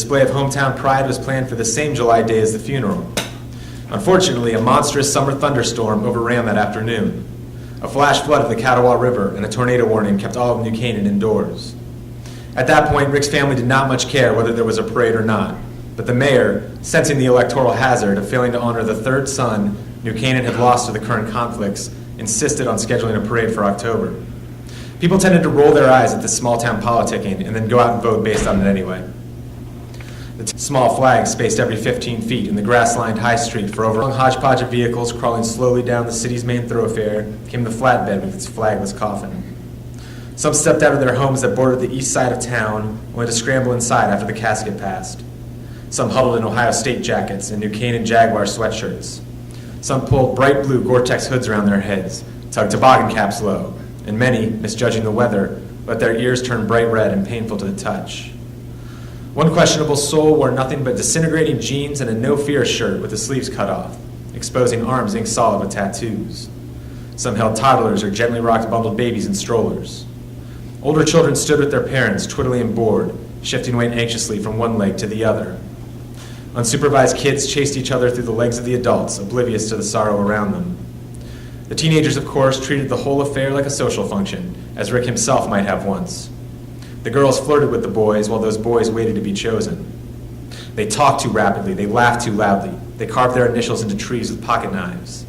display of hometown pride was planned for the same July day as the funeral. Unfortunately, a monstrous summer thunderstorm overran that afternoon. A flash flood of the Catawba River and a tornado warning kept all of New Canaan indoors. At that point, Rick's family did not much care whether there was a parade or not, but the mayor, sensing the electoral hazard of failing to honor the third son New Canaan had lost to the current conflicts, insisted on scheduling a parade for October. People tended to roll their eyes at this small-town politicking and then go out and vote based on it anyway. The small flags spaced every 15 feet in the grass-lined high street for over a hodgepodge of vehicles crawling slowly down the city's main thoroughfare came the flatbed with its flagless coffin. Some stepped out of their homes that bordered the east side of town only to scramble inside after the casket passed. Some huddled in Ohio State jackets and New Canaan Jaguar sweatshirts. Some pulled bright blue Gore-Tex hoods around their heads, tugged toboggan caps low, and many, misjudging the weather, let their ears turn bright red and painful to the touch. One questionable soul wore nothing but disintegrating jeans and a no-fear shirt with the sleeves cut off, exposing arms ink solid with tattoos. Some held toddlers or gently rocked bundled babies in strollers. Older children stood with their parents, twiddling and bored, shifting weight anxiously from one leg to the other. Unsupervised kids chased each other through the legs of the adults, oblivious to the sorrow around them. The teenagers, of course, treated the whole affair like a social function, as Rick himself might have once. The girls flirted with the boys while those boys waited to be chosen. They talked too rapidly, they laughed too loudly, they carved their initials into trees with pocket knives.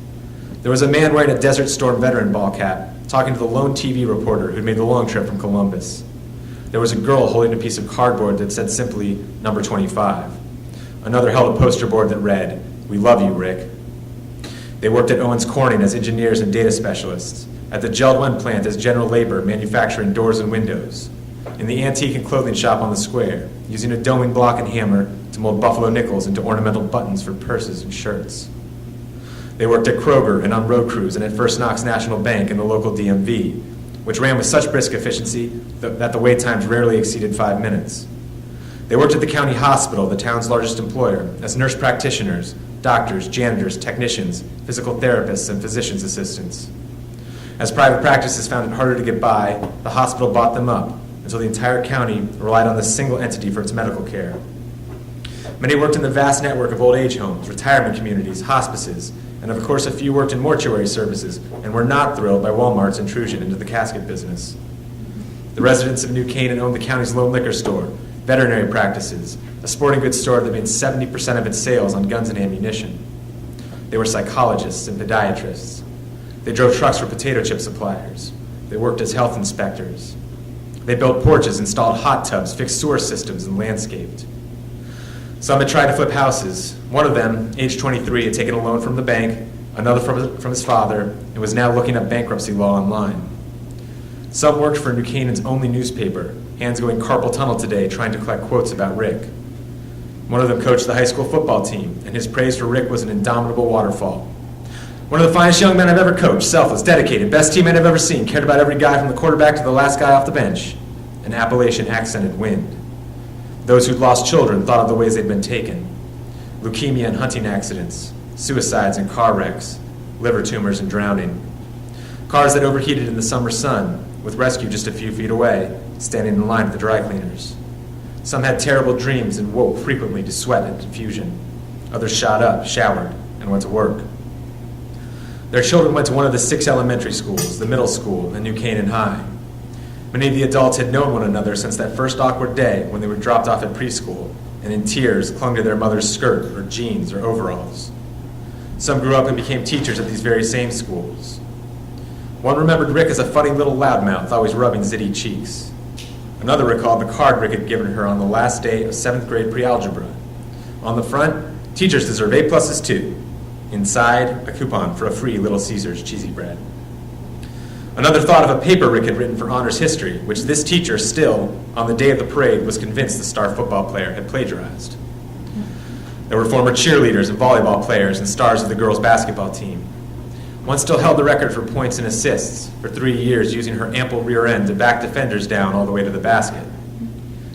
There was a man wearing a Desert Storm veteran ball cap, talking to the lone TV reporter who'd made the long trip from Columbus. There was a girl holding a piece of cardboard that said simply, "Number 25." Another held a poster board that read, "We love you, Rick." They worked at Owens Corning as engineers and data specialists, at the Jeld-Wen plant as general labor manufacturing doors and windows, in the antique and clothing shop on the square, using a doming block and hammer to mold buffalo nickels into ornamental buttons for purses and shirts. They worked at Kroger and on road crews and at First Knox National Bank and the local DMV, which ran with such brisk efficiency that the wait times rarely exceeded 5 minutes. They worked at the county hospital, the town's largest employer, as nurse practitioners, doctors, janitors, technicians, physical therapists, and physician's assistants. As private practices found it harder to get by, the hospital bought them up, until the entire county relied on this single entity for its medical care. Many worked in the vast network of old age homes, retirement communities, hospices, and of course a few worked in mortuary services and were not thrilled by Walmart's intrusion into the casket business. The residents of New Canaan owned the county's lone liquor store, veterinary practices, a sporting goods store that made 70% of its sales on guns and ammunition. They were psychologists and podiatrists. They drove trucks for potato chip suppliers. They worked as health inspectors. They built porches, installed hot tubs, fixed sewer systems, and landscaped. Some had tried to flip houses. One of them, age 23, had taken a loan from the bank, another from his father, and was now looking up bankruptcy law online. Some worked for New Canaan's only newspaper, hands going carpal tunnel today trying to collect quotes about Rick. One of them coached the high school football team, and his praise for Rick was an indomitable waterfall. "One of the finest young men I've ever coached, selfless, dedicated, best teammate I've ever seen, cared about every guy from the quarterback to the last guy off the bench." An Appalachian accented wind. Those who'd lost children thought of the ways they'd been taken. Leukemia and hunting accidents, suicides and car wrecks, liver tumors and drowning. Cars that overheated in the summer sun, with rescue just a few feet away, standing in line at the dry cleaners. Some had terrible dreams and woke frequently to sweat and confusion. Others shot up, showered, and went to work. Their children went to one of the 6 elementary schools, the middle school, and New Canaan High. Many of the adults had known one another since that first awkward day when they were dropped off at preschool, and in tears clung to their mother's skirt or jeans or overalls. Some grew up and became teachers at these very same schools. One remembered Rick as a funny little loudmouth, always rubbing zitty cheeks. Another recalled the card Rick had given her on the last day of 7th grade pre-algebra. On the front, "Teachers deserve A+s too." Inside, a coupon for a free Little Caesars cheesy bread. Another thought of a paper Rick had written for honors history, which this teacher still, on the day of the parade, was convinced the star football player had plagiarized. There were former cheerleaders and volleyball players and stars of the girls' basketball team. One still held the record for points and assists for 3 years, using her ample rear end to back defenders down all the way to the basket.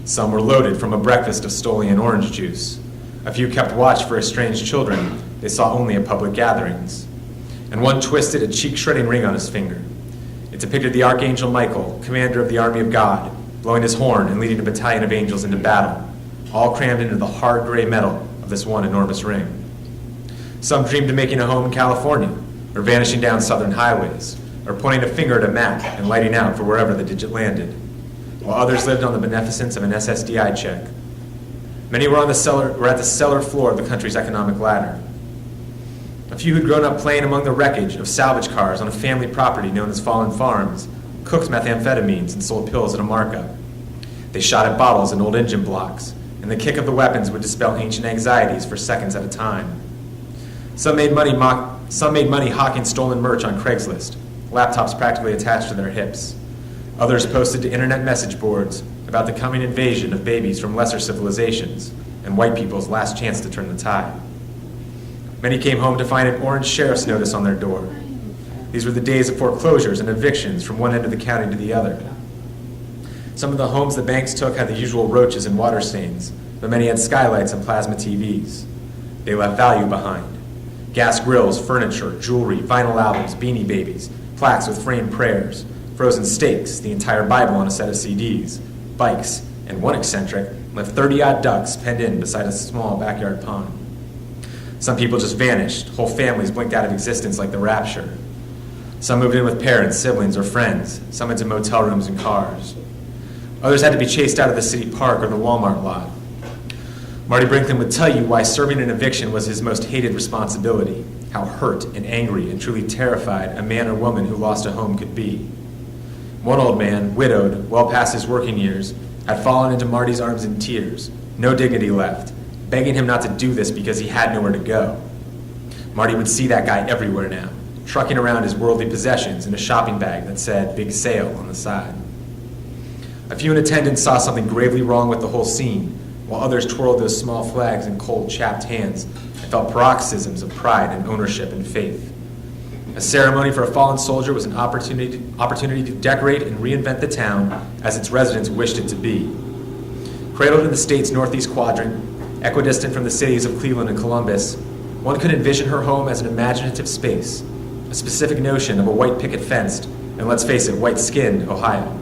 Some were loaded from a breakfast of Stolian orange juice. A few kept watch for estranged children they saw only at public gatherings. And one twisted a cheek-shredding ring on his finger. It depicted the Archangel Michael, commander of the army of God, blowing his horn and leading a battalion of angels into battle, all crammed into the hard gray metal of this one enormous ring. Some dreamed of making a home in California, or vanishing down southern highways, or pointing a finger at a map and lighting out for wherever the digit landed, while others lived on the beneficence of an SSDI check. Many were at the cellar floor of the country's economic ladder. A few who'd grown up playing among the wreckage of salvage cars on a family property known as Fallen Farms cooked methamphetamines and sold pills at a markup. They shot at bottles and old engine blocks, and the kick of the weapons would dispel ancient anxieties for seconds at a time. Some made money hawking stolen merch on Craigslist, laptops practically attached to their hips. Others posted to internet message boards about the coming invasion of babies from lesser civilizations and white people's last chance to turn the tide. Many came home to find an orange sheriff's notice on their door. These were the days of foreclosures and evictions from one end of the county to the other. Some of the homes the banks took had the usual roaches and water stains, but many had skylights and plasma TVs. They left value behind. Gas grills, furniture, jewelry, vinyl albums, Beanie Babies, plaques with framed prayers, frozen steaks, the entire Bible on a set of CDs, bikes, and one eccentric left 30-odd ducks penned in beside a small backyard pond. Some people just vanished. Whole families blinked out of existence like the rapture. Some moved in with parents, siblings, or friends, some into motel rooms and cars. Others had to be chased out of the city park or the Walmart lot. Marty Brinkman would tell you why serving an eviction was his most hated responsibility, how hurt and angry and truly terrified a man or woman who lost a home could be. One old man, widowed, well past his working years, had fallen into Marty's arms in tears, no dignity left, begging him not to do this because he had nowhere to go. Marty would see that guy everywhere now, trucking around his worldly possessions in a shopping bag that said "Big Sale" on the side. A few in attendance saw something gravely wrong with the whole scene, while others twirled those small flags in cold, chapped hands and felt paroxysms of pride and ownership and faith. A ceremony for a fallen soldier was an opportunity to decorate and reinvent the town as its residents wished it to be. Cradled in the state's northeast quadrant, equidistant from the cities of Cleveland and Columbus, one could envision her home as an imaginative space, a specific notion of a white picket fenced, and let's face it, white-skinned Ohio.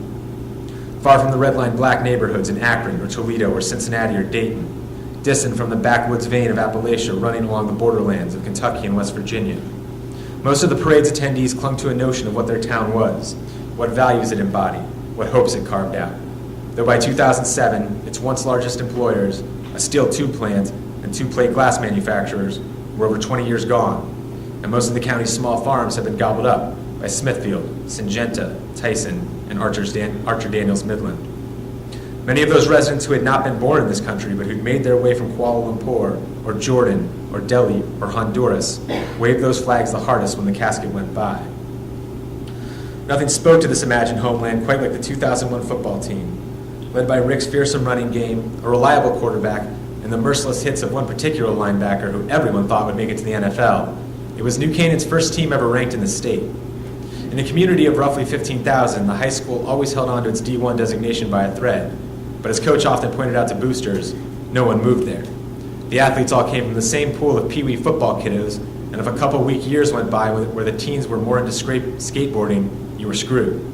Far from the red-line black neighborhoods in Akron or Toledo or Cincinnati or Dayton, distant from the backwoods vein of Appalachia running along the borderlands of Kentucky and West Virginia. Most of the parade's attendees clung to a notion of what their town was, what values it embodied, what hopes it carved out. Though by 2007, its once largest employers, a steel tube plant and two plate glass manufacturers, were over 20 years gone, and most of the county's small farms have been gobbled up by Smithfield, Syngenta, Tyson, and Archer Daniels Midland. Many of those residents who had not been born in this country but who'd made their way from Kuala Lumpur, or Jordan, or Delhi, or Honduras, waved those flags the hardest when the casket went by. Nothing spoke to this imagined homeland quite like the 2001 football team, led by Rick's fearsome running game, a reliable quarterback, and the merciless hits of one particular linebacker who everyone thought would make it to the NFL. It was New Canaan's first team ever ranked in the state. In a community of roughly 15,000, the high school always held on to its D1 designation by a thread, but as Coach often pointed out to boosters, no one moved there. The athletes all came from the same pool of Pee Wee football kiddos, and if a couple weak years went by where the teens were more into skateboarding, you were screwed.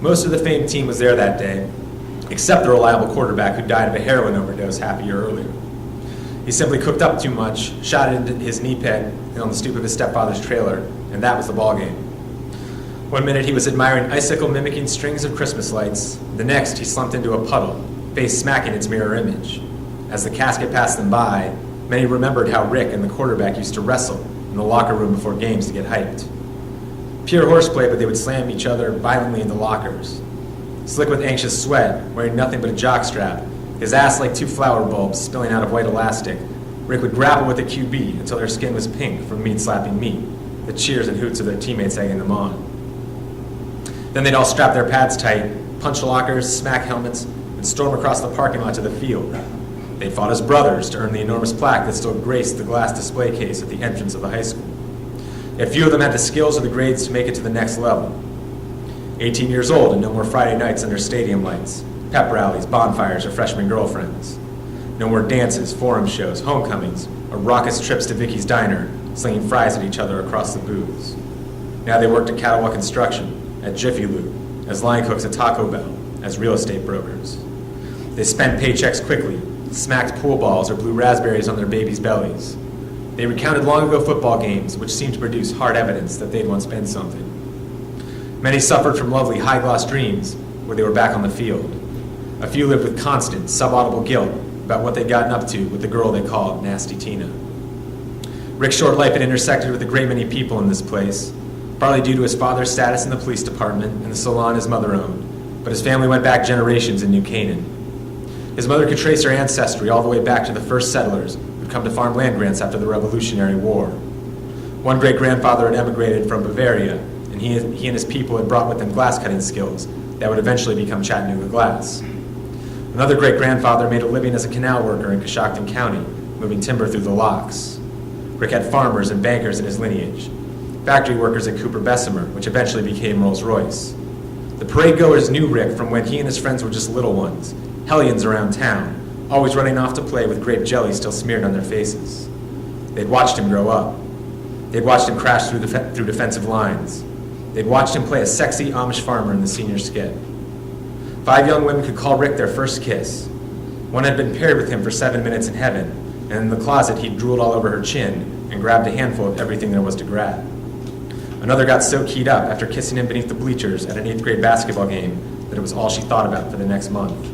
Most of the famed team was there that day, except the reliable quarterback who died of a heroin overdose half a year earlier. He simply cooked up too much, shot it into his knee pad on the stoop of his stepfather's trailer, and that was the ballgame. One minute he was admiring icicle mimicking strings of Christmas lights. The next he slumped into a puddle, face smacking its mirror image. As the casket passed them by, many remembered how Rick and the quarterback used to wrestle in the locker room before games to get hyped. Pure horseplay, but they would slam each other violently into lockers. Slick with anxious sweat, wearing nothing but a jockstrap, his ass like two flower bulbs spilling out of white elastic, Rick would grapple with the QB until their skin was pink from meat slapping meat, the cheers and hoots of their teammates egging them on. Then they'd all strap their pads tight, punch lockers, smack helmets, and storm across the parking lot to the field. They fought as brothers to earn the enormous plaque that still graced the glass display case at the entrance of the high school. Yet few of them had the skills or the grades to make it to the next level. 18 years old and no more Friday nights under stadium lights, pep rallies, bonfires, or freshman girlfriends. No more dances, forum shows, homecomings, or raucous trips to Vicky's Diner, slinging fries at each other across the booths. Now they worked at Catawba Construction, at Jiffy Lube, as line cooks at Taco Bell, as real estate brokers. They spent paychecks quickly, smacked pool balls, or blew raspberries on their babies' bellies. They recounted long-ago football games, which seemed to produce hard evidence that they'd once been something. Many suffered from lovely high-gloss dreams where they were back on the field. A few lived with constant, subaudible guilt about what they'd gotten up to with the girl they called Nasty Tina. Rick's short life had intersected with a great many people in this place, partly due to his father's status in the police department and the salon his mother owned, but his family went back generations in New Canaan. His mother could trace her ancestry all the way back to the first settlers who'd come to farm land grants after the Revolutionary War. One great-grandfather had emigrated from Bavaria, and he and his people had brought with them glass-cutting skills that would eventually become Chattanooga Glass. Another great-grandfather made a living as a canal worker in Coshocton County, moving timber through the locks. Rick had farmers and bankers in his lineage, factory workers at Cooper Bessemer, which eventually became Rolls-Royce. The parade-goers knew Rick from when he and his friends were just little ones, hellions around town, always running off to play with grape jelly still smeared on their faces. They'd watched him grow up. They'd watched him crash through defensive lines. They'd watched him play a sexy Amish farmer in the senior skit. 5 young women could call Rick their first kiss. One had been paired with him for 7 minutes in heaven, and in the closet he drooled all over her chin and grabbed a handful of everything there was to grab. Another got so keyed up after kissing him beneath the bleachers at an 8th grade basketball game that it was all she thought about for the next month.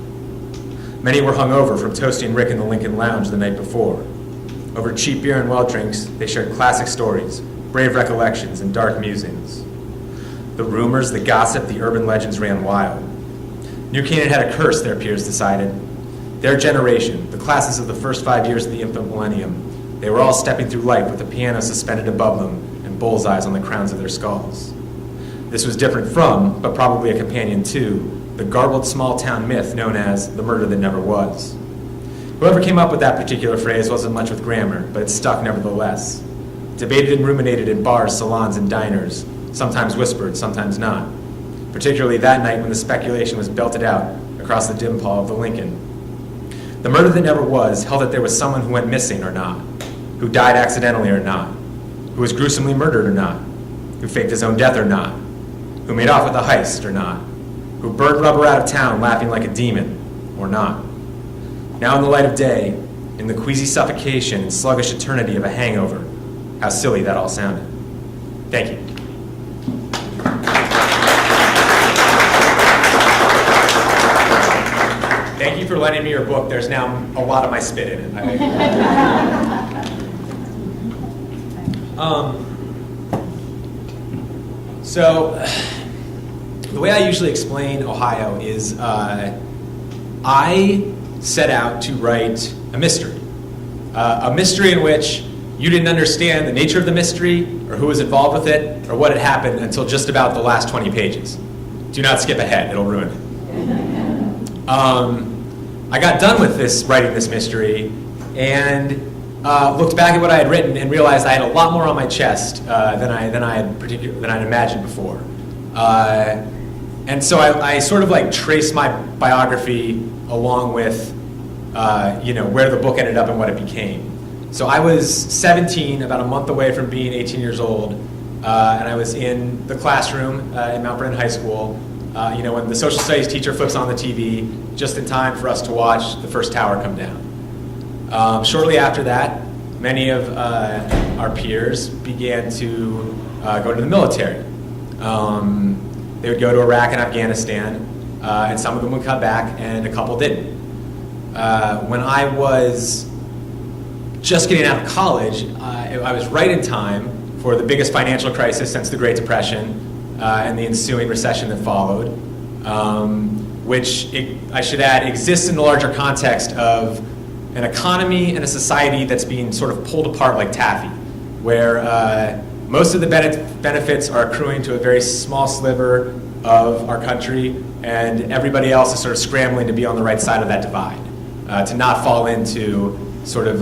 Many were hungover from toasting Rick in the Lincoln Lounge the night before. Over cheap beer and well drinks, they shared classic stories, brave recollections, and dark musings. The rumors, the gossip, the urban legends ran wild. New Canaan had a curse, their peers decided. Their generation, the classes of the first 5 years of the infant millennium, they were all stepping through life with a piano suspended above them and bullseyes on the crowns of their skulls. This was different from, but probably a companion to, the garbled small-town myth known as the murder that never was. Whoever came up with that particular phrase wasn't much with grammar, but it stuck nevertheless. Debated and ruminated in bars, salons, and diners, sometimes whispered, sometimes not, particularly that night when the speculation was belted out across the dim pall of the Lincoln. The murder that never was held that there was someone who went missing or not, who died accidentally or not, who was gruesomely murdered or not, who faked his own death or not, who made off with a heist or not, who burned rubber out of town laughing like a demon or not. Now in the light of day, in the queasy suffocation and sluggish eternity of a hangover, how silly that all sounded. Thank you. Thank you for lending me your book. There's now a lot of my spit in it. So, the way I usually explain Ohio is I set out to write a mystery in which you didn't understand the nature of the mystery or who was involved with it or what had happened until just about the last 20 pages. Do not skip ahead, it'll ruin it. I got done with writing this mystery and looked back at what I had written and realized I had a lot more on my chest than I'd imagined before. And so I sort of like traced my biography along with where the book ended up and what it became. So I was 17, about a month away from being 18 years old, and I was in the classroom in Mount Vernon High School, when the social studies teacher flips on the TV, just in time for us to watch the first tower come down. Shortly after that, many of our peers began to go to the military. They would go to Iraq and Afghanistan, and some of them would come back, and a couple didn't. When I was just getting out of college, I was right in time for the biggest financial crisis since the Great Depression and the ensuing recession that followed, which, I should add, exists in the larger context of an economy and a society that's being sort of pulled apart like taffy, where most of the benefits are accruing to a very small sliver of our country, and everybody else is sort of scrambling to be on the right side of that divide, to not fall into sort of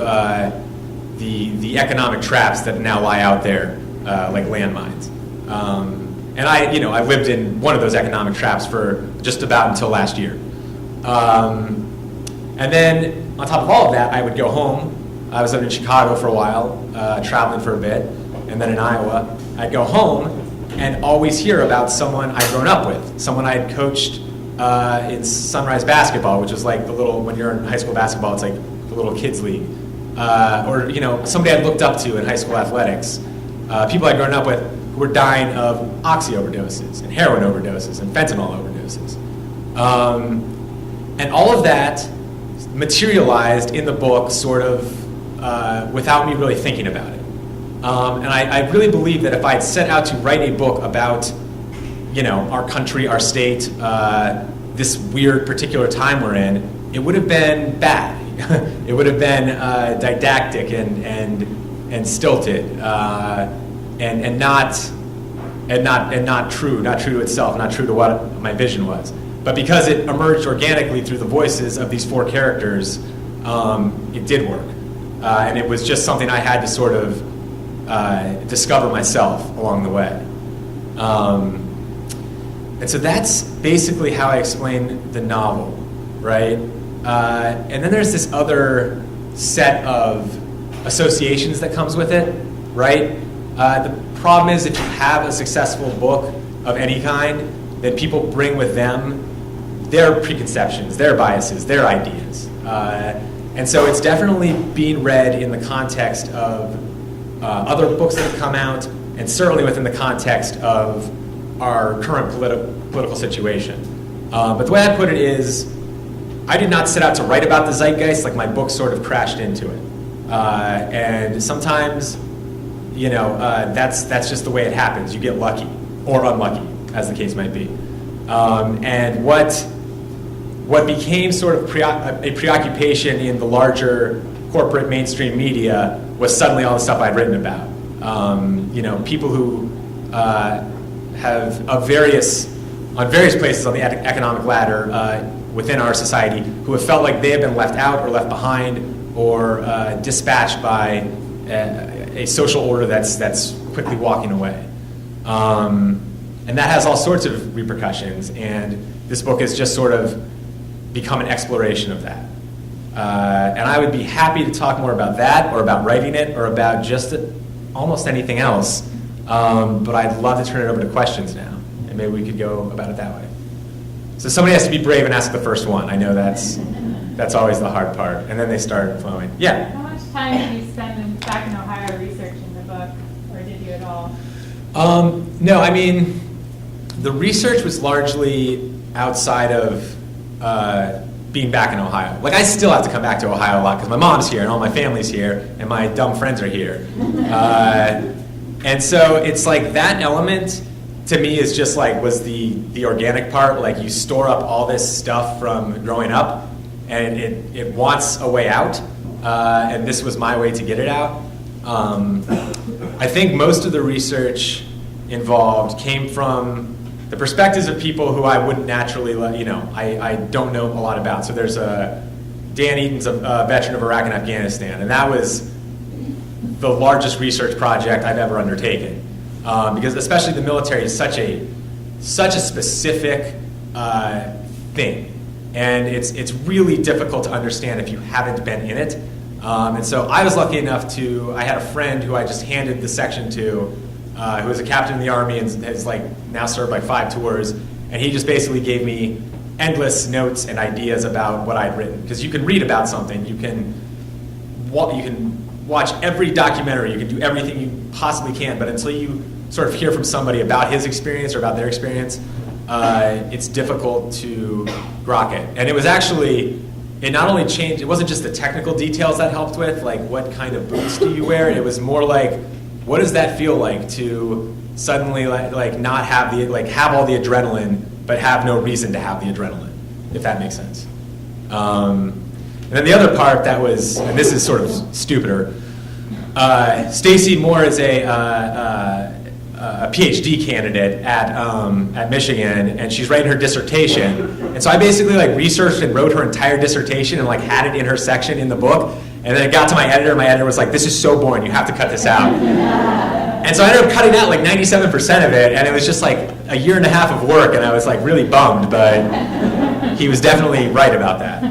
the economic traps that now lie out there like landmines. And I lived in one of those economic traps for just about until last year. And then on top of all of that, I would go home. I was living in Chicago for a while, traveling for a bit, and then in Iowa. I'd go home and always hear about someone I'd grown up with, someone I'd coached in Sunrise basketball, which was like the little, when you're in high school basketball, it's like the little kids league. Or, you know, somebody I'd looked up to in high school athletics. People I'd grown up with who were dying of oxy overdoses and heroin overdoses and fentanyl overdoses. And all of that materialized in the book sort of without me really thinking about it. And I really believe that if I'd set out to write a book about, you know, our country, our state, this weird particular time we're in, it would have been bad. It would have been didactic and stilted and not true to itself, not true to what my vision was. But because it emerged organically through the voices of these four characters, it did work. And it was just something I had to sort of discover myself along the way. And so that's basically how I explain the novel, right? And then there's this other set of associations that comes with it, right? The problem is if you have a successful book of any kind, then people bring with them their preconceptions, their biases, their ideas. And so it's definitely being read in the context of other books that have come out, and certainly within the context of our current political situation. But the way I put it is, I did not set out to write about the zeitgeist, like my book sort of crashed into it. And sometimes, you know, that's just the way it happens. You get lucky, or unlucky, as the case might be. And what became sort of a preoccupation in the larger corporate mainstream media was suddenly all the stuff I'd written about. You know, people who have on various places on the economic ladder within our society who have felt like they have been left out or left behind or dispatched by a social order that's quickly walking away. And that has all sorts of repercussions, and this book has just sort of become an exploration of that. And I would be happy to talk more about that, or about writing it, or about just almost anything else. But I'd love to turn it over to questions now, and maybe we could go about it that way. So somebody has to be brave and ask the first one. I know that's always the hard part, and then they start flowing. Yeah? How much time did you spend back in Ohio researching the book, or did you at all? No, I mean, the research was largely outside of being back in Ohio. Like, I still have to come back to Ohio a lot because my mom's here and all my family's here and my dumb friends are here. And so it's like that element to me is just like was the organic part. Like, you store up all this stuff from growing up and it wants a way out. And this was my way to get it out. I think most of the research involved came from the perspectives of people who I wouldn't naturally, you know, I don't know a lot about. So there's Dan Eaton's a veteran of Iraq and Afghanistan, and that was the largest research project I've ever undertaken. Because especially the military is such a specific thing, and it's really difficult to understand if you haven't been in it. And so I was lucky enough I had a friend who I just handed the section to, who was a captain in the Army and has like now served like 5 tours, and he just basically gave me endless notes and ideas about what I'd written. Because you can read about something, you can watch every documentary, you can do everything you possibly can, but until you sort of hear from somebody about his experience or about their experience, it's difficult to grok it. And it was actually, it not only changed, it wasn't just the technical details that helped with, like what kind of boots do you wear, it was more like, what does that feel like to suddenly like not have have all the adrenaline, but have no reason to have the adrenaline, if that makes sense. And then the other part that was, and this is sort of stupider, Stacy Moore is a PhD candidate at Michigan, and she's writing her dissertation. And so I basically like researched and wrote her entire dissertation and like had it in her section in the book. And then it got to my editor, and my editor was like, "This is so boring, you have to cut this out." And so I ended up cutting out like 97% of it, and it was just like a year and a half of work, and I was like really bummed, but he was definitely right about that.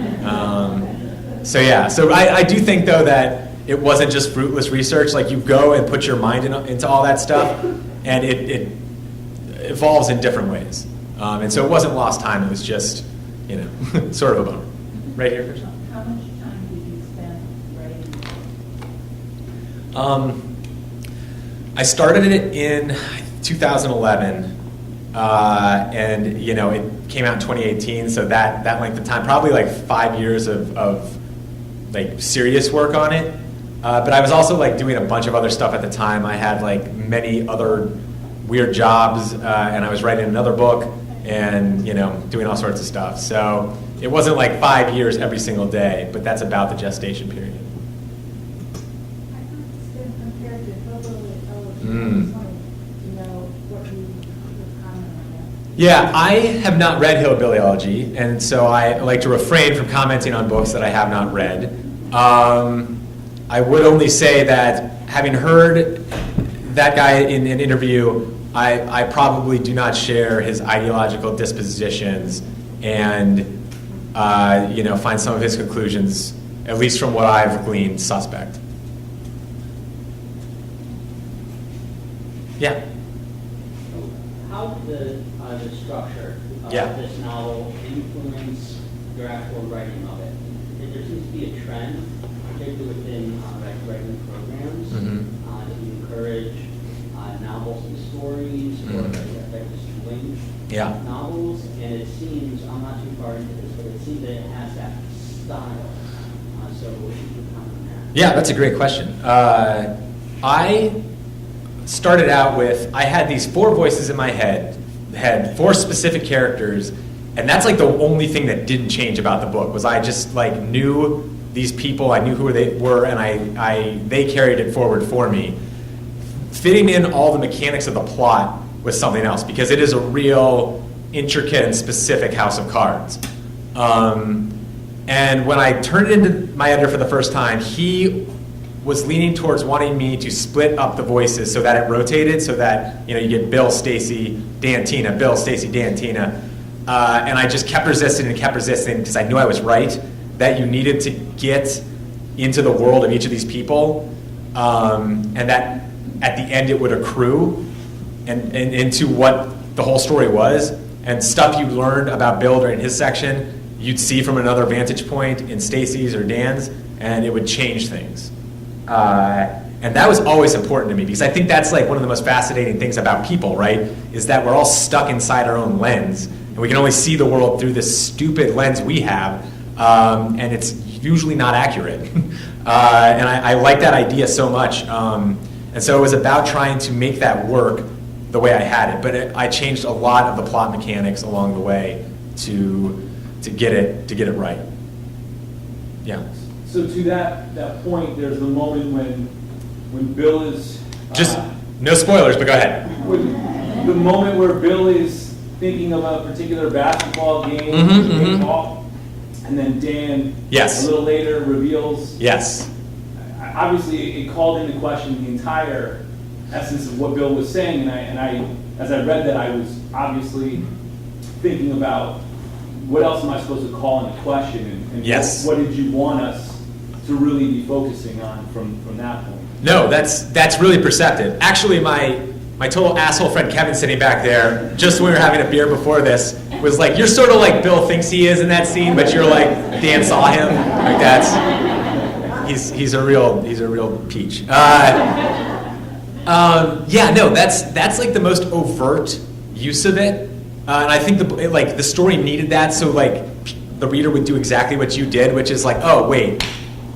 So yeah, so I do think though that it wasn't just fruitless research. Like, you go and put your mind into all that stuff, and it evolves in different ways. And so it wasn't lost time, it was just, sort of a bummer. Right here, Chris? How much time did you spend writing? I started it in 2011, and it came out in 2018. So that length of time, probably like 5 years of like serious work on it. But I was also like doing a bunch of other stuff at the time. I had like many other weird jobs, and I was writing another book, and doing all sorts of stuff. So it wasn't like 5 years every single day, but that's about the gestation period. I thought it's been compared to Hillbilly Elegy. Mm. I just wanted to know what your comment on that. Yeah, I have not read Hillbilly Elegy, and so I like to refrain from commenting on books that I have not read. I would only say that having heard that guy in an interview, I probably do not share his ideological dispositions, and find some of his conclusions, at least from what I've gleaned, suspect. Yeah. How did the structure of Yeah. this novel influence your actual writing of it? There seems to be a trend, particularly within writing programs, Mhm. to encourage novels and stories, or Mhm. just wing Yeah. novels. And it seems, I'm not too far into this, but it seems that it has that style. So what should you comment on that? Yeah, that's a great question. I started out with, I had these 4 voices in my head, had 4 specific characters, and that's like the only thing that didn't change about the book, was I just like knew these people, I knew who they were, and they carried it forward for me. Fitting in all the mechanics of the plot was something else, because it is a real intricate and specific house of cards. And when I turned it into my editor for the first time, he was leaning towards wanting me to split up the voices so that it rotated, so that you get Bill, Stacy, Dan, Tina, Bill, Stacy, Dan, Tina. And I just kept resisting because I knew I was right, that you needed to get into the world of each of these people, and that at the end it would accrue and into what the whole story was, and stuff you learned about Bill during his section you'd see from another vantage point in Stacy's or Dan's, and it would change things. And that was always important to me, because I think that's like one of the most fascinating things about people, right? Is that we're all stuck inside our own lens, and we can only see the world through this stupid lens we have, and it's usually not accurate. And I like that idea so much. And so it was about trying to make that work the way I had it, but I changed a lot of the plot mechanics along the way to get it right. Yeah. So to that point, there's the moment when Bill is Just no spoilers, but go ahead. the moment where Bill is thinking of a particular basketball game, baseball, and then Dan, Yes. a little later, reveals. Yes. Obviously, it called into question the entire essence of what Bill was saying, and I, as I read that, I was obviously thinking about what else am I supposed to call into question, and Yes. what did you want us to really be focusing on from that point? No, that's really perceptive. Actually, my total asshole friend Kevin sitting back there, just when we were having a beer before this, was like, "You're sort of like Bill thinks he is in that scene, but you're like Dan saw him." Like he's a real peach. Yeah, no, that's like the most overt use of it, and I think the story needed that, so like the reader would do exactly what you did, which is like, oh wait,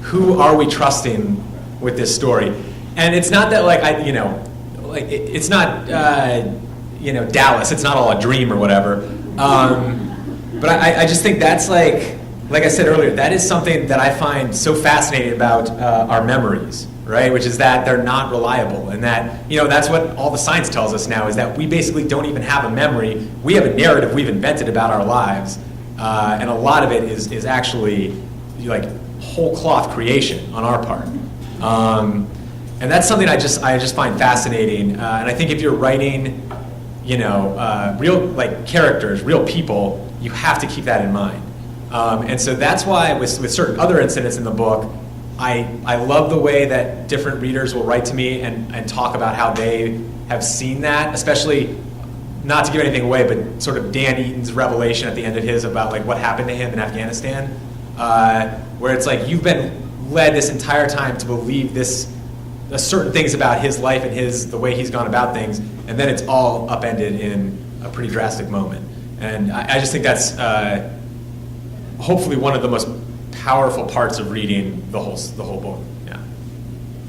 who are we trusting with this story? And it's not that like it's not Dallas. It's not all a dream or whatever. But I just think that's like I said earlier, that is something that I find so fascinating about our memories, right? Which is that they're not reliable, and that that's what all the science tells us now, is that we basically don't even have a memory. We have a narrative we've invented about our lives, and a lot of it is actually like whole cloth creation on our part. And that's something I just find fascinating. And I think if you're writing, real like characters, real people, you have to keep that in mind. And so that's why with certain other incidents in the book, I love the way that different readers will write to me and talk about how they have seen that, especially not to give anything away, but sort of Dan Eaton's revelation at the end of his about like what happened to him in Afghanistan, where it's like you've been led this entire time to believe certain things about his life and the way he's gone about things, and then it's all upended in a pretty drastic moment. And I just think that's hopefully one of the most powerful parts of reading the whole book. Yeah.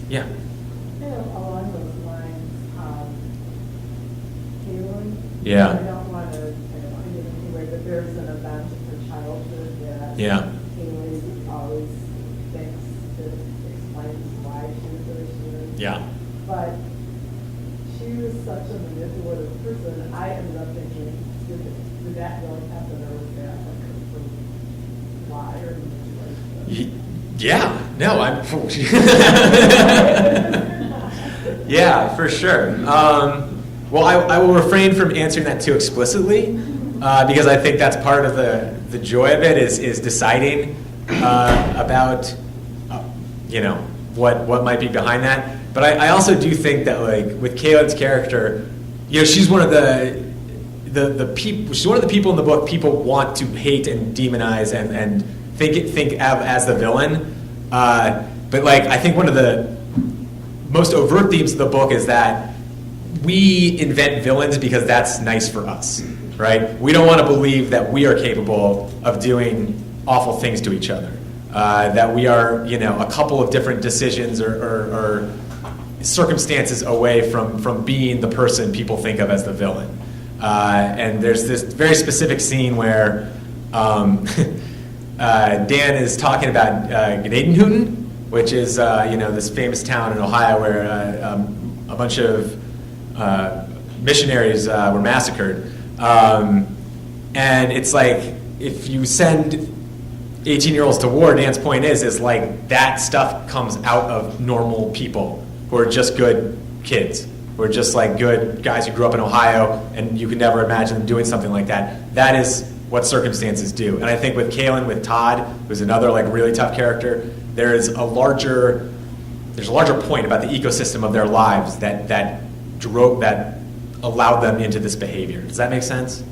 Yeah. Along those lines, Caitlin. Yeah. I don't want to give it away, but there's an event in her childhood that Yeah. Caitlin always thinks that explains why she was where she is. Yeah. But she was such a manipulative person. I ended up thinking, did that really happen, or was that like a complete lie or manipulation? Yeah. No, I'm. Yeah, for sure. Well, I will refrain from answering that too explicitly, because I think that's part of the joy of it is deciding about what might be behind that. But I also do think that like with Caitlin's character, she's one of the people. She's one of the people in the book people want to hate and demonize and think of as the villain. But like I think one of the most overt themes of the book is that we invent villains because that's nice for us, right? We don't want to believe that we are capable of doing awful things to each other. That we are, a couple of different decisions or circumstances away from being the person people think of as the villain. And there's this very specific scene where Dan is talking about Gnadenhutten, which is this famous town in Ohio where a bunch of missionaries were massacred. And it's like if you send 18-year-olds to war, Dan's point is like that stuff comes out of normal people who are just good kids, who are just like good guys who grew up in Ohio, and you could never imagine them doing something like that. That is what circumstances do. And I think with Caitlin, with Todd, who's another like really tough character, there's a larger point about the ecosystem of their lives that allowed them into this behavior. Does that make sense? So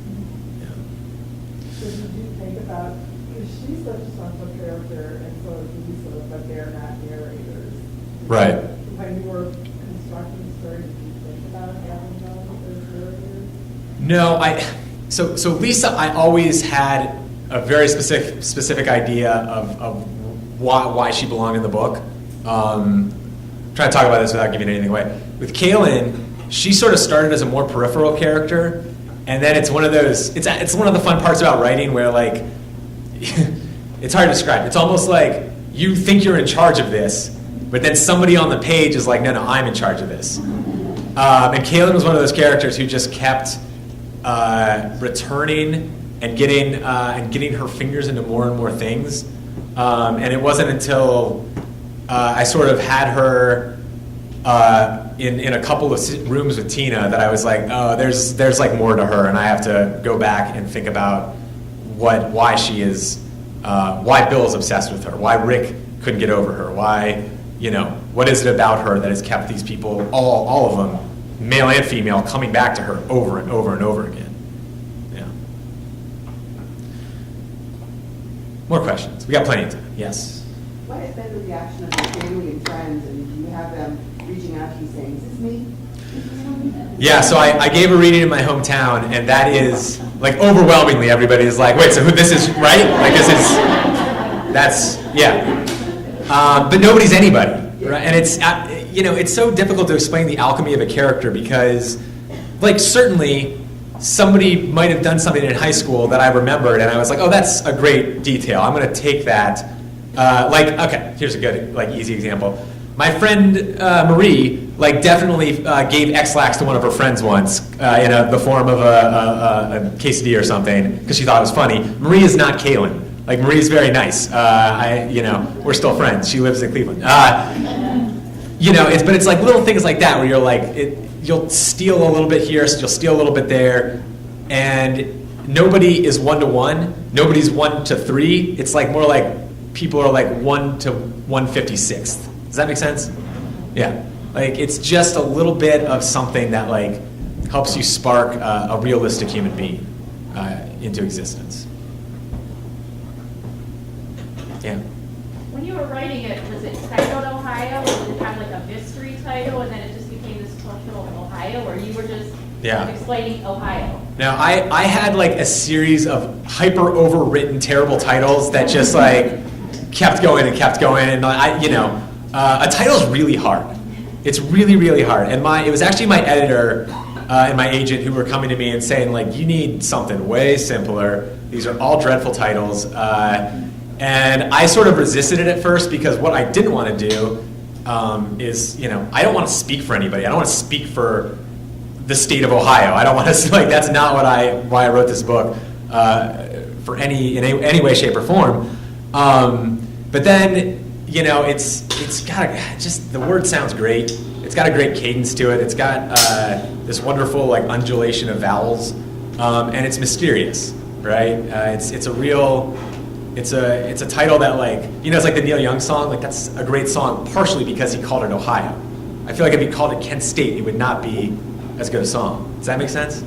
did you think about, because she's such a central character and so is Lisa, but they're not narrators. Right. When you were constructing the story, did you think about having them as narrators? No, so Lisa, I always had a very specific idea of why she belonged in the book. I'm trying to talk about this without giving anything away. With Caitlin, she sort of started as a more peripheral character, and then it's one of those. It's one of the fun parts about writing where like it's hard to describe. It's almost like you think you're in charge of this, but then somebody on the page is like, no, I'm in charge of this. And Caitlin was one of those characters who just kept returning and getting her fingers into more and more things. And it wasn't until I sort of had her in a couple of rooms with Tina that I was like, oh, there's like more to her, and I have to go back and think about why she is, why Bill is obsessed with her, why Rick couldn't get over her, why, what is it about her that has kept these people, all of them, male and female, coming back to her over and over and over again. Yeah. More questions? We got plenty of time. Yes. What has been the reaction of your family and friends, and do you have them reaching out to you saying, is this me? Yeah, so I gave a reading in my hometown, and that is, like, overwhelmingly everybody is like, wait, so this is, right? Like, yeah. But nobody's anybody, right? And it's, it's so difficult to explain the alchemy of a character because, like, certainly somebody might have done something in high school that I remembered, and I was like, oh, that's a great detail. I'm going to take that. Okay, here's a good, like, easy example. My friend Marie, like, definitely gave X-Lax to one of her friends once in the form of a quesadilla or something because she thought it was funny. Marie is not Caitlin. Like, Marie's very nice. We're still friends. She lives in Cleveland. But it's like little things like that where you're like, you'll steal a little bit here, so you'll steal a little bit there, and nobody is 1-to-1. Nobody's 1-to-3. It's like more like people are like 1 to 156th. Does that make sense? Yeah. Like, it's just a little bit of something that, like, helps you spark a realistic human being into existence. Yeah. When you were writing it, was it titled Ohio, or did it have like a mystery title, and then it just became this cultural Ohio, or you were just explaining Ohio? Now, I had like a series of hyper overwritten terrible titles that just like kept going and kept going, and a title is really hard. It's really, really hard. And it was actually my editor and my agent who were coming to me and saying, like, you need something way simpler. These are all dreadful titles. And I sort of resisted it at first because what I didn't want to do is, I don't want to speak for anybody. I don't want to speak for the state of Ohio. I don't want to, like, that's not why I wrote this book for in any way, shape, or form. But then, it's got just, the word sounds great. It's got a great cadence to it. It's got this wonderful like undulation of vowels, and it's mysterious, right? It's a title that like, it's like the Neil Young song. Like that's a great song, partially because he called it Ohio. I feel like if he called it Kent State, it would not be as good a song. Does that make sense?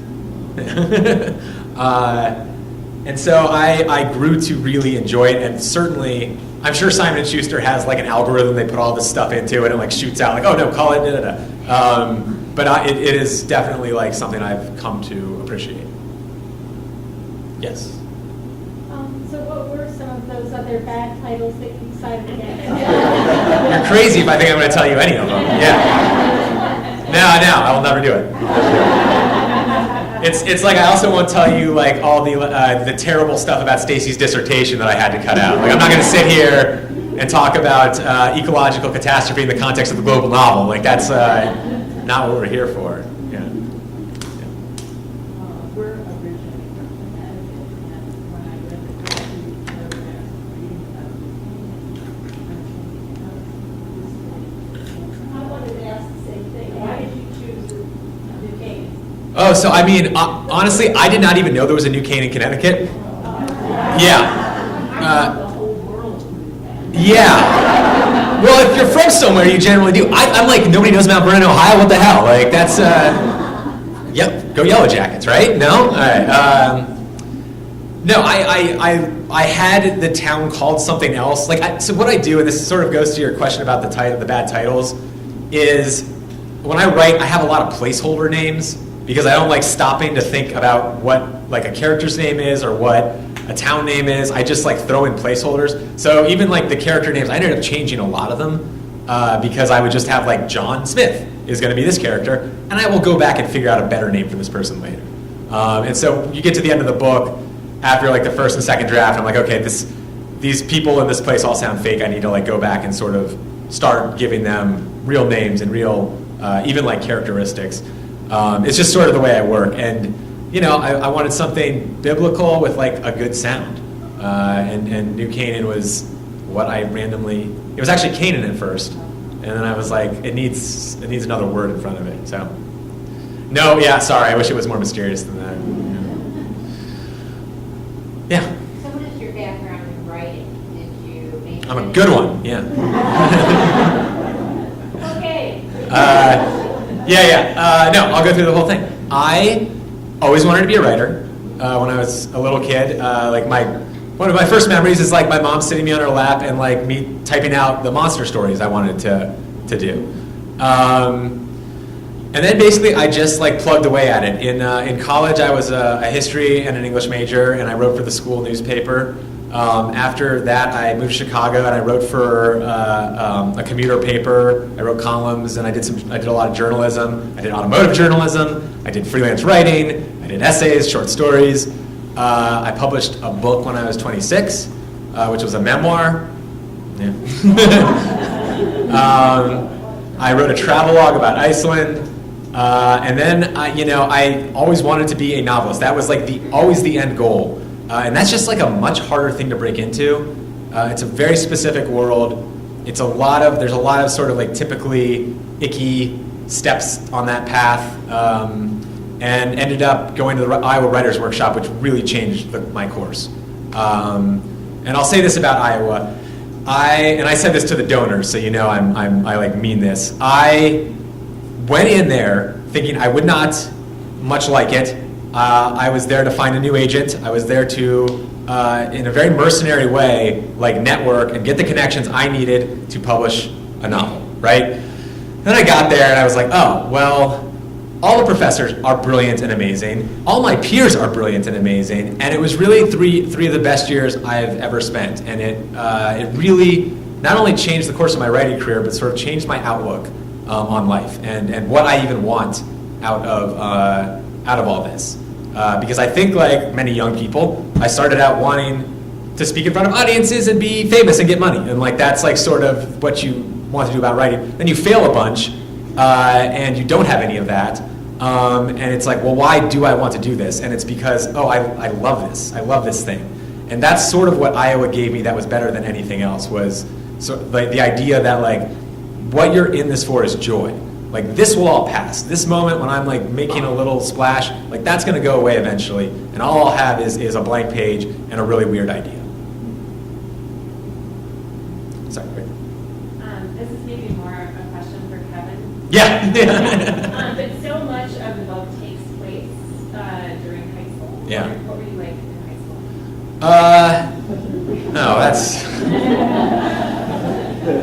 And so I grew to really enjoy it, and certainly, I'm sure Simon & Schuster has like an algorithm they put all this stuff into it and like shoots out like, oh no, call it da-da-da. But it is definitely like something I've come to appreciate. Yes? So what were some of those other bad titles that you decided against? You're crazy if I think I'm going to tell you any of them. Yeah. No, I will never do it. It's like I also won't tell you like all the terrible stuff about Stacy's dissertation that I had to cut out. Like I'm not going to sit here and talk about ecological catastrophe in the context of the global novel. Like that's not what we're here for. Yeah. We're originally from Connecticut, and when I read the book, we were reading about I wanted to ask the same thing. Why did you choose New Canaan? Oh, so I mean, honestly, I did not even know there was a New Canaan, Connecticut. Yeah. Yeah. Well, if you're from somewhere, you generally do. I'm like, nobody knows Mount Vernon, Ohio. What the hell? Like, that's, yep, go Yellow Jackets, right? No? All right. No, I had the town called something else. Like, so what I do, and this sort of goes to your question about the bad titles, is when I write, I have a lot of placeholder names because I don't like stopping to think about what like a character's name is or what a town name is. I just like throw in placeholders. So even like the character names, I ended up changing a lot of them because I would just have like John Smith is going to be this character, and I will go back and figure out a better name for this person later. And so you get to the end of the book after like the first and second draft, I'm like, okay, these people in this place all sound fake. I need to like go back and sort of start giving them real names and real even like characteristics. It's just sort of the way I work, and I wanted something biblical with like a good sound, and New Canaan was what I randomly. It was actually Canaan at first, and then I was like, it needs another word in front of it. So, no, yeah, sorry, I wish it was more mysterious than that. Yeah. So what is your background in writing? Did you make I'm a good one. Yeah. Okay. No, I'll go through the whole thing. I always wanted to be a writer when I was a little kid. One of my first memories is like my mom sitting me on her lap and like me typing out the monster stories I wanted to do. And then basically I just like plugged away at it. In college I was a history and an English major, and I wrote for the school newspaper. After that, I moved to Chicago and I wrote for a commuter paper. I wrote columns, and I did a lot of journalism. I did automotive journalism. I did freelance writing. I did essays, short stories. I published a book when I was 26, which was a memoir. Yeah. I wrote a travelogue about Iceland. And then I always wanted to be a novelist. That was like always the end goal. And that's just like a much harder thing to break into. It's a very specific world. There's a lot of sort of like typically icky steps on that path, and ended up going to the Iowa Writers Workshop, which really changed my course. And I'll say this about Iowa. I said this to the donors, so I like mean this. I went in there thinking I would not much like it. I was there to find a new agent. I was there to, in a very mercenary way, like network and get the connections I needed to publish a novel, right? Then I got there and I was like, oh, well, all the professors are brilliant and amazing. All my peers are brilliant and amazing. And it was really three of the best years I've ever spent. And it really not only changed the course of my writing career, but sort of changed my outlook on life and what I even want out of all this. Because I think, like many young people, I started out wanting to speak in front of audiences and be famous and get money. And like that's like sort of what you want to do about writing. Then you fail a bunch and you don't have any of that. And it's like, well, why do I want to do this? And it's because, oh, I love this. I love this thing. And that's sort of what Iowa gave me that was better than anything else, was so, like, the idea that like what you're in this for is joy. Like this will all pass. This moment when I'm like making a little splash, like that's gonna go away eventually. And all I'll have is a blank page and a really weird idea. Sorry, wait. This is maybe more a question for Kevin. Yeah. But so much of the book takes place during high school. Yeah. What were you like in high school? No, that's.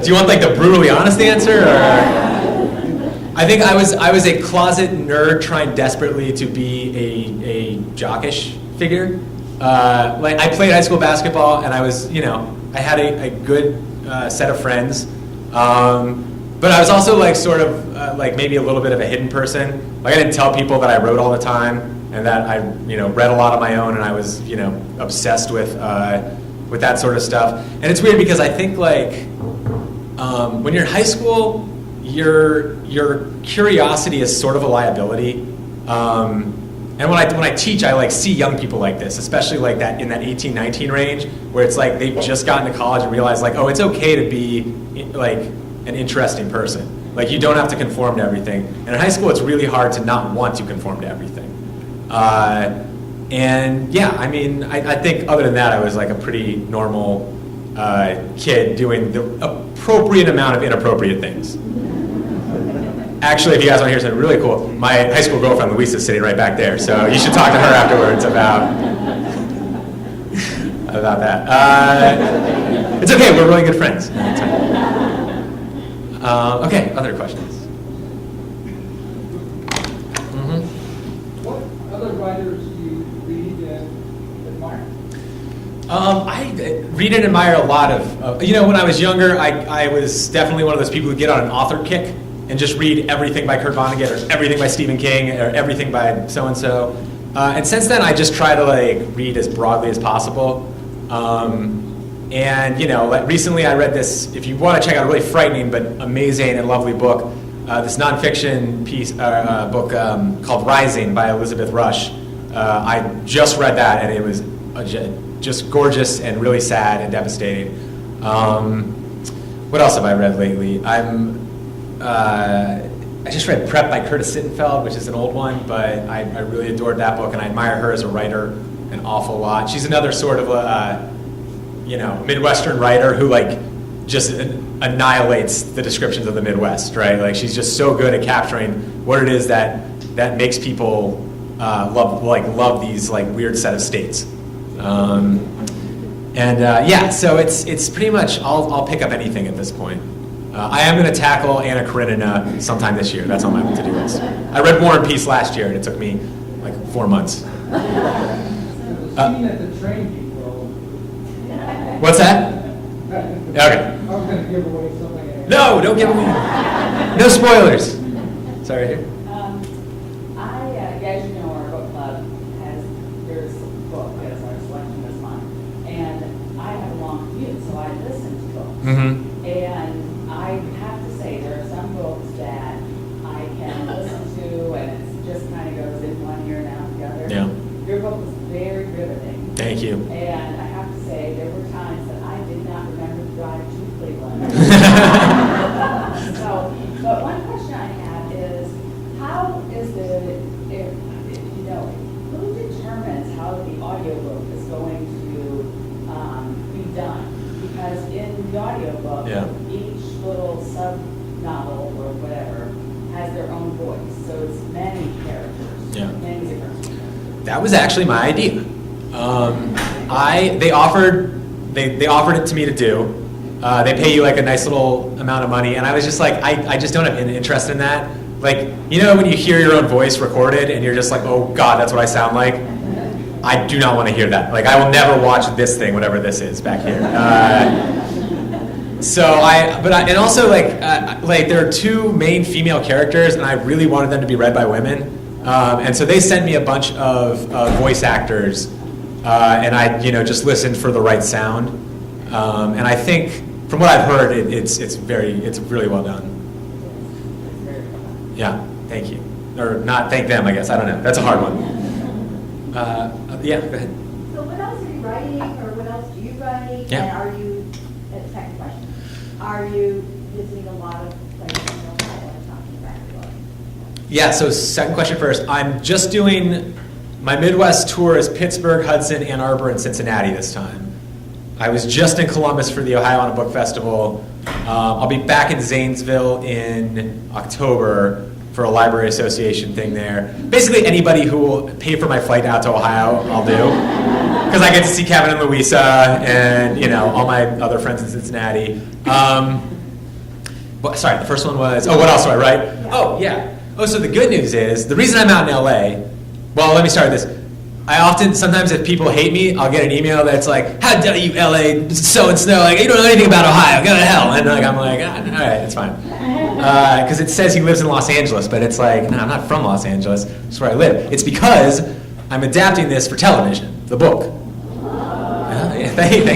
Do you want like the brutally honest answer, or? I think I was a closet nerd trying desperately to be a jockish figure. Like I played high school basketball, and I was, I had a good set of friends. But I was also like sort of like maybe a little bit of a hidden person. Like I didn't tell people that I wrote all the time and that I read a lot on my own, and I was obsessed with that sort of stuff. And it's weird because I think like when you're in high school, your curiosity is sort of a liability. And when I teach, I like see young people like this, especially like that in that 18, 19 range, where it's like they've just gotten to college and realized like, oh, it's okay to be like an interesting person. Like you don't have to conform to everything. And in high school, it's really hard to not want to conform to everything. And yeah, I mean, I think other than that, I was like a pretty normal kid doing the appropriate amount of inappropriate things. Actually, if you guys want to hear something really cool, my high school girlfriend Louise is sitting right back there, so you should talk to her afterwards about that. It's okay, we're really good friends. Okay, other questions? What other writers do you read and admire? I read and admire a lot of, when I was younger, I was definitely one of those people who get on an author kick and just read everything by Kurt Vonnegut or everything by Stephen King or everything by so-and-so. And since then, I just try to like read as broadly as possible. Like recently I read this, if you want to check out a really frightening but amazing and lovely book, this nonfiction book called Rising by Elizabeth Rush. I just read that and it was just gorgeous and really sad and devastating. What else have I read lately? I just read Prep by Curtis Sittenfeld, which is an old one, but I really adored that book, and I admire her as a writer an awful lot. She's another sort of Midwestern writer who like just annihilates the descriptions of the Midwest, right? Like she's just so good at capturing what it is that makes people love these like weird set of states. So it's pretty much I'll pick up anything at this point. I am going to tackle Anna Karenina sometime this year. That's on my to-do list. I read War and Peace last year, and it took me like 4 months. The scene at the train depot. What's that? Okay. I was going to give away something. No, don't give away. No spoilers. Sorry, here. As you know, our book club has there's a book as our selection this month, and I have a long commute, so I listen to books. Mm-hmm. And I have to say, there are some books that I can listen to, and it just kind of goes in one ear and out the other. Yeah. Your book was very riveting. Thank you. And I have to say, there were times that I did not remember to drive to Cleveland. But one question I have is, how is if you know, who determines how the audiobook is going to be done? Because in the audiobook, each little sub-novel or whatever has their own voice, so it's many characters. Yeah. And was your first? That was actually my idea. They offered it to me to do. They pay you like a nice little amount of money, and I was just like, I just don't have any interest in that. Like, you know when you hear your own voice recorded and you're just like, oh God, that's what I sound like? I do not want to hear that. Like, I will never watch this thing, whatever this is back here. And also like there are two main female characters, and I really wanted them to be read by women. And so they sent me a bunch of voice actors, and I, just listened for the right sound. And I think, from what I've heard, it's really well done. Yeah, thank you. Or not thank them, I guess. I don't know. That's a hard one. Yeah, go ahead. So what else are you writing, or what else do you write? Yeah. And are you, second question, are you visiting a lot of places in Ohio and talking about your book? Yeah, so second question first. I'm just doing, my Midwest tour is Pittsburgh, Hudson, Ann Arbor, and Cincinnati this time. I was just in Columbus for the Ohio on a Book Festival. I'll be back in Zanesville in October for a library association thing there. Basically anybody who will pay for my flight out to Ohio, I'll do. Because I get to see Kevin and Louisa and, all my other friends in Cincinnati. Sorry, the first one was, what else do I write? Oh, yeah. So the good news is, the reason I'm out in LA, well, let me start with this. Sometimes if people hate me, I'll get an email that's like, how dare you LA so-and-so, like, you don't know anything about Ohio, go to hell. And I'm like, all right, it's fine. Because it says he lives in Los Angeles, but it's like, no, I'm not from Los Angeles, that's where I live. It's because I'm adapting this for television, the book. Thank you.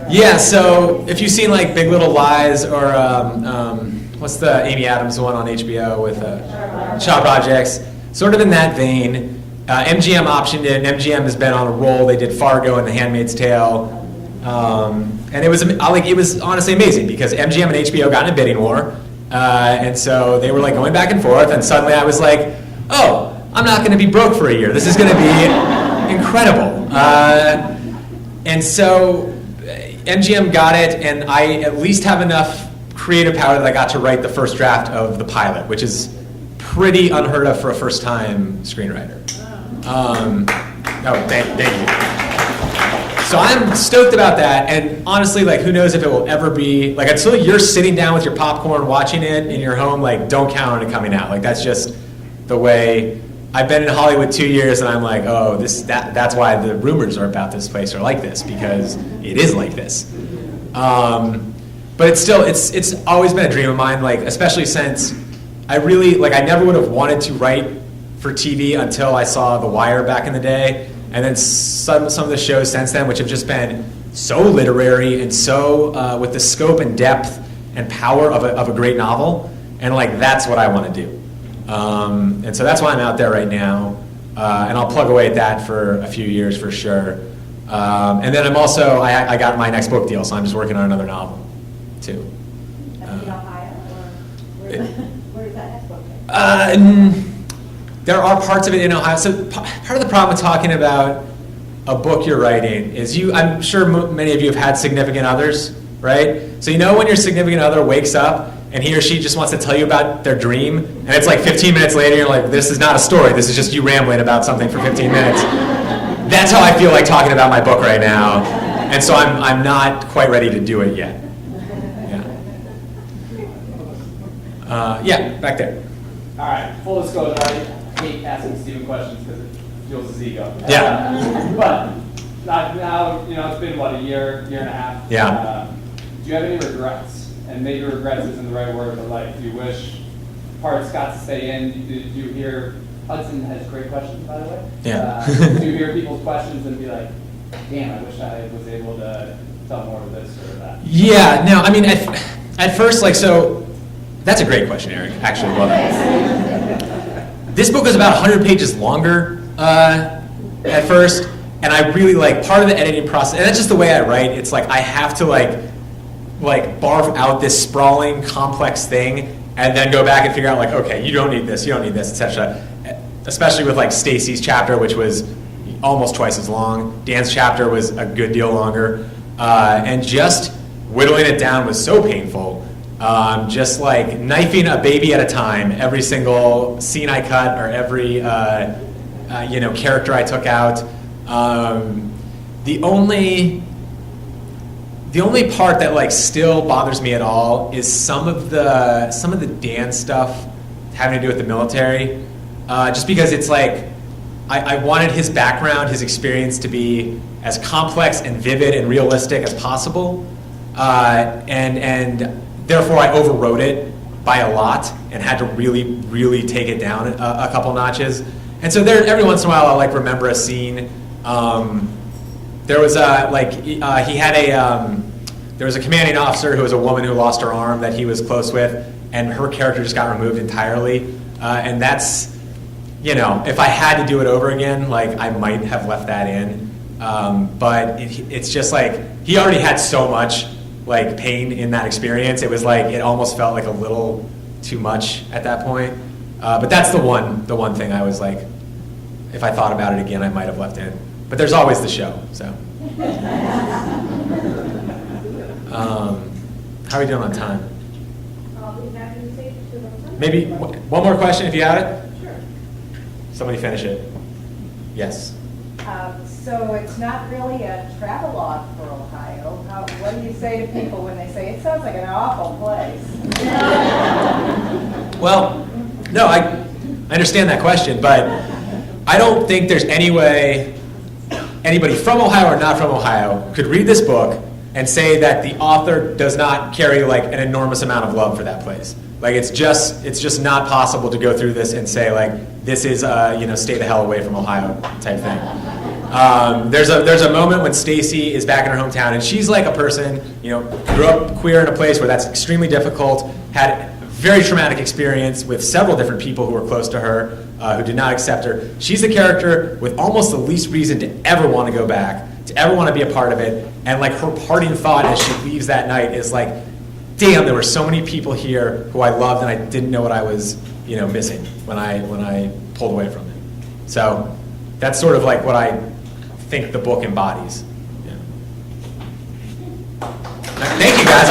Yeah, so if you've seen like Big Little Lies or what's the Amy Adams one on HBO with Child Projects, sort of in that vein. MGM optioned it, and MGM has been on a roll. They did Fargo and The Handmaid's Tale, and it was honestly amazing because MGM and HBO got in a bidding war, and so they were like going back and forth, and suddenly I was like, oh, I'm not going to be broke for a year. This is going to be incredible, and so MGM got it, and I at least have enough creative power that I got to write the first draft of the pilot, which is pretty unheard of for a first-time screenwriter. Thank you. So I'm stoked about that, and honestly, like, who knows if it will ever be, like, until you're sitting down with your popcorn watching it in your home, like, don't count on it coming out. Like, that's just the way. I've been in Hollywood 2 years, and I'm like, oh, that's why the rumors are about this place are like this, because it is like this. But it's always been a dream of mine, like, especially since I never would have wanted to write for TV until I saw The Wire back in the day, and then some of the shows since then, which have just been so literary and so with the scope and depth and power of a great novel, and like that's what I want to do. And so that's why I'm out there right now, and I'll plug away at that for a few years for sure. And then I'm also, I got my next book deal, so I'm just working on another novel too. That's in Ohio, or where is that next book? There are parts of it in Ohio. So part of the problem with talking about a book you're writing is I'm sure many of you have had significant others, right? So when your significant other wakes up and he or she just wants to tell you about their dream, and it's like 15 minutes later, you're like, this is not a story, this is just you rambling about something for 15 minutes. That's how I feel like talking about my book right now, and so I'm not quite ready to do it yet. Yeah, back there. All right, full disclosure, I hate asking Stephen questions because it fuels his ego. Yeah. But now, it's been, a year and a half. Yeah. Do you have any regrets? And maybe regrets isn't the right word, but like, do you wish parts got to stay in? Do you hear, Hudson has great questions, by the way. Yeah. Do you hear people's questions and be like, damn, I wish I was able to tell more of this or that? Yeah, no, I mean, at first, that's a great question, Eric, actually. Well done. This book was about 100 pages longer at first, and I really part of the editing process, and that's just the way I write. It's like I have to barf out this sprawling, complex thing, and then go back and figure out okay, you don't need this, etc. Especially with Stacy's chapter, which was almost twice as long. Dan's chapter was a good deal longer, and just whittling it down was so painful. just like knifing a baby at a time. Every single scene I cut or every character I took out. The only part that like still bothers me at all is some of the Dan stuff having to do with the military. Just because it's like I wanted his background, his experience to be as complex and vivid and realistic as possible, and therefore I overwrote it by a lot and had to really take it down a couple notches. And so there, every once in a while, I'll like remember a scene. There was there was a commanding officer who was a woman who lost her arm that he was close with, and her character just got removed entirely. And that's, if I had to do it over again, like I might have left that in. But it's just like he already had so much like pain in that experience. It was like it almost felt like a little too much at that point. But that's the one thing I was like, if I thought about it again, I might have left in. But there's always the show, so. How are we doing on time? Maybe one more question if you had it? Sure. Somebody finish it. Yes. So it's not really a travelogue for Ohio. What do you say to people when they say, it sounds like an awful place? Well, no, I understand that question, but I don't think there's any way anybody from Ohio or not from Ohio could read this book and say that the author does not carry like an enormous amount of love for that place. Like it's just not possible to go through this and say like this is stay the hell away from Ohio type thing. There's a moment when Stacy is back in her hometown and she's like a person grew up queer in a place where that's extremely difficult, had a very traumatic experience with several different people who were close to her who did not accept her. She's a character with almost the least reason to ever want to go back, to ever want to be a part of it, and like her parting thought as she leaves that night is like, damn, there were so many people here who I loved and I didn't know what I was missing when I pulled away from it. So that's sort of like what I think the book embodies. Yeah. Thank you guys.